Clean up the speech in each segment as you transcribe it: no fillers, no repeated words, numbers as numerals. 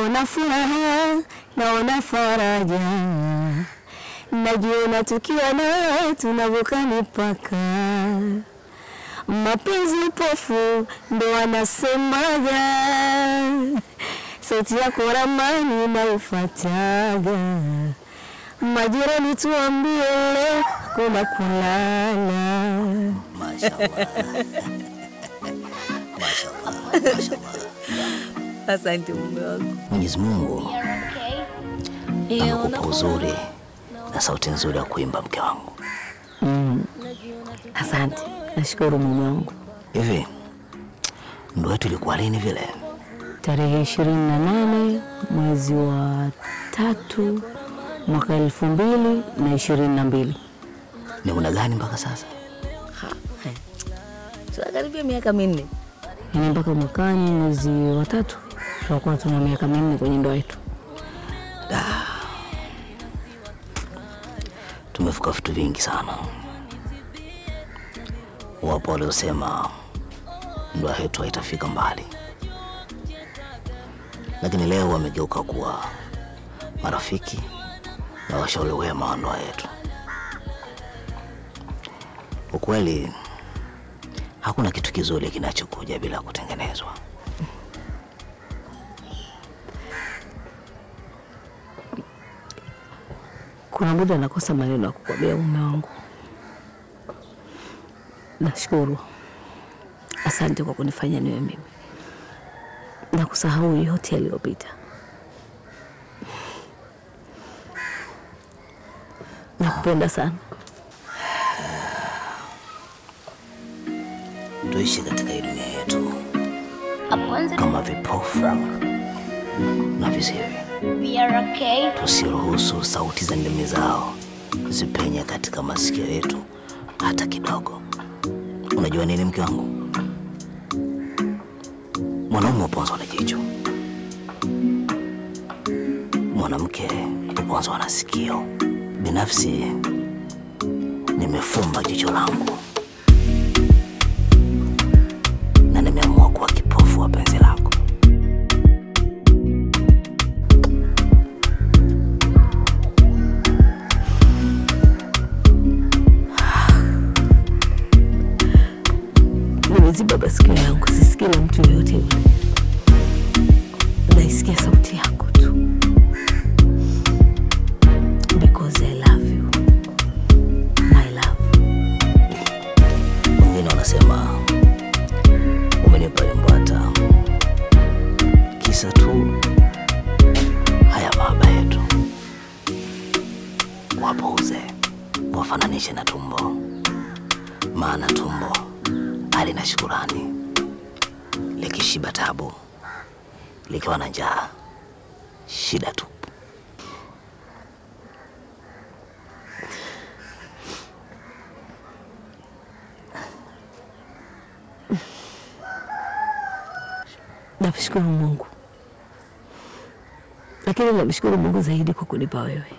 naona furaha, naona faraja, najiona tukiwa nawe tunavuka mipaka. Mapenzi upofu ndo wanasemaga, sauti yako ramani naifuataga. Majirani tuambie leo kuna kulala. Mashallah. Mashallah. Asante mume wangu. Mwenyezi Mungu amekupa uzuri na sauti nzuri ya kuimba, mke wangu. Asante. Nashukuru mume wangu. Hivi ndoa yetu ilikuwa lini vile? Tarehe 28 mwezi wa 3 mwaka 2022. Ni muda gani mpaka sasa? Sasa karibia miaka 4. Ni mpaka mwakani mwezi wa 3 tutakuwa tuna miaka 4 kwenye ndoa yetu. Tumevuka vitu vingi sana. Wapo waliosema ndoa yetu haitafika mbali, lakini leo wamegeuka kuwa marafiki na washauri wema wa ndoa yetu. Ukweli hakuna kitu kizuri kinachokuja bila kutengenezwa. Kuna muda nakosa maneno ya kukwambia mume wangu. Nashukuru. Asante kwa kunifanya niwe mimi. Na kusahau yote yaliyopita. Nakupenda sana. Tuishi katika hii dunia yetu kama vipofu na viziwi. Tusiruhusu sauti za ndimi zao zipenye katika masikio yetu hata kidogo. Unajua nini mke wangu? Mwanaume uponzwa na jicho, mwanamke uponzwa na sikio. Binafsi nimefumba jicho langu na nimeamua kuwa kipofu wa penzi lako. Nimeziba masikio yangu, sisikii na mtu yoyote yule. Naisikia sauti yako tu. Because I love you. My love. Wengine wanasema umenipa limbwata, kisa tu haya mahaba yetu. Wapuuze, wafananishe na tumbo, maana tumbo halina shukurani. Likishiba tabu, likiwa na njaa shida tu. Namshukuru Mungu. Lakini namshukuru Mungu zaidi kwa kunipa wewe.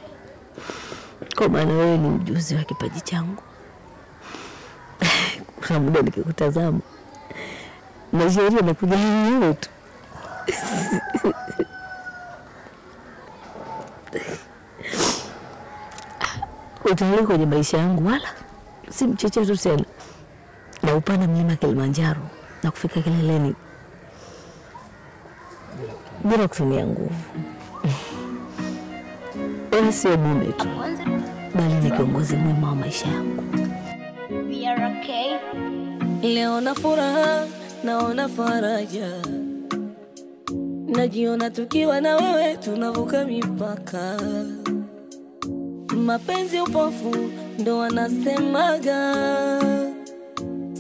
Kwa maana wewe ni mjuzi wa kipaji changu. Kuna muda nikikutazama maisha yanakuja yenyewe tu. Utaona kwenye maisha yangu wala si mchechezo tena. Na upanda mlima Kilimanjaro na kufika kileleni bila kutumia nguvu. Wewe sio mume tu, bali ni kiongozi mwema wa maisha yangu. Leo na furaha, naona faraja, najiona tukiwa na wewe tunavuka mipaka. Mapenzi upofu ndo wanasemaga,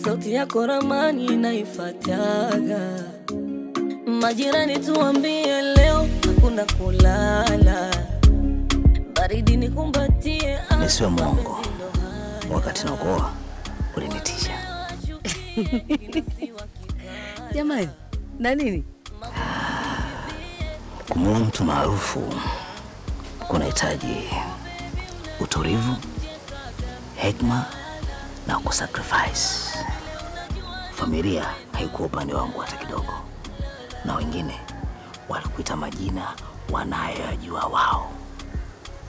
sauti yako ramani naifuataga. Majirani tuambie leo hakuna kulala, baridi nikumbatie. Nisiwe mwongo, wakati nakuoa ulinitisha. Jamani, na nini? Kumuoa mtu maarufu kunahitaji utulivu, hekima na kusacrifice. Familia haikuwa upande wangu hata kidogo, na wengine walikuita majina wanayoyajua wao.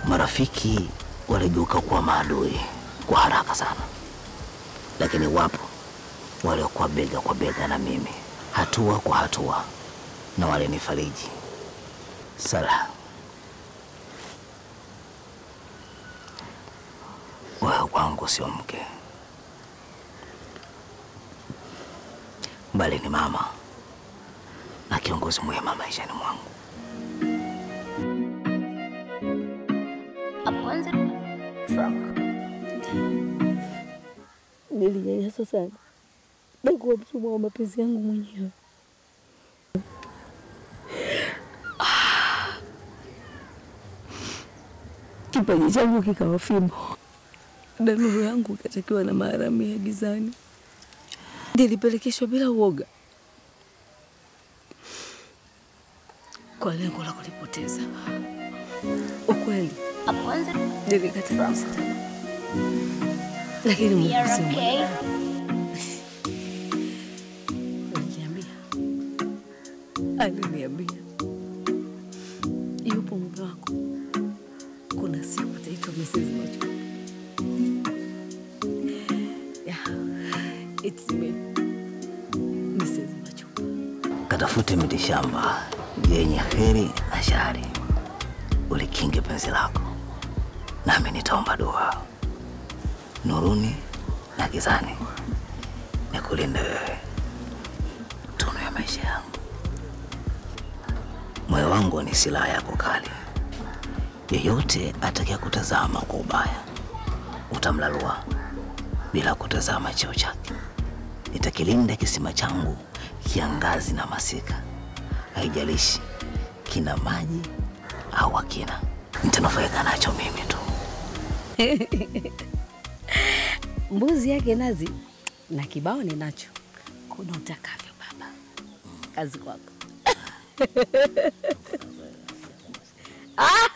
Marafiki waligeuka kuwa maadui kwa haraka sana, lakini wapo waliokuwa bega kwa bega na mimi, hatua kwa hatua, na walinifariji. Sala, wewe kwangu sio mke, bali ni mama na kiongozi mwema maishani mwangu. Nilinyanyaswa sana na kuwa mtumwa wa mapenzi yangu mwenyewe. Kipaji changu kikawa fimbo na nuru yangu ikatakiwa na maharami ya gizani. Nilipelekeshwa bila uoga kwa lengo la kulipoteza. Ukweli nilikata sana, lakini Mungu si mwema. Aliniambia yupo mume wako, kuna siku ataitwa Mrs. Machupa. Yeah, it's me, Mrs. Machupa. Katafute mitishamba yenye heri na shari, ulikinge penzi lako, nami nitaomba dua nuruni na gizani, nikulinde wewe, tunu ya maisha yangu. Moyo wangu ni silaha yako kali. Yeyote atakayekutazama kwa ubaya utamlalua bila kutazama cheo chake. Nitakilinda kisima changu kiangazi na masika, haijalishi kina maji au hakina. Nitanufaika nacho mimi tu. Mbuzi yake nazi na kibao ni nacho. Kuna utakavyo baba. Kazi kwako. Ah!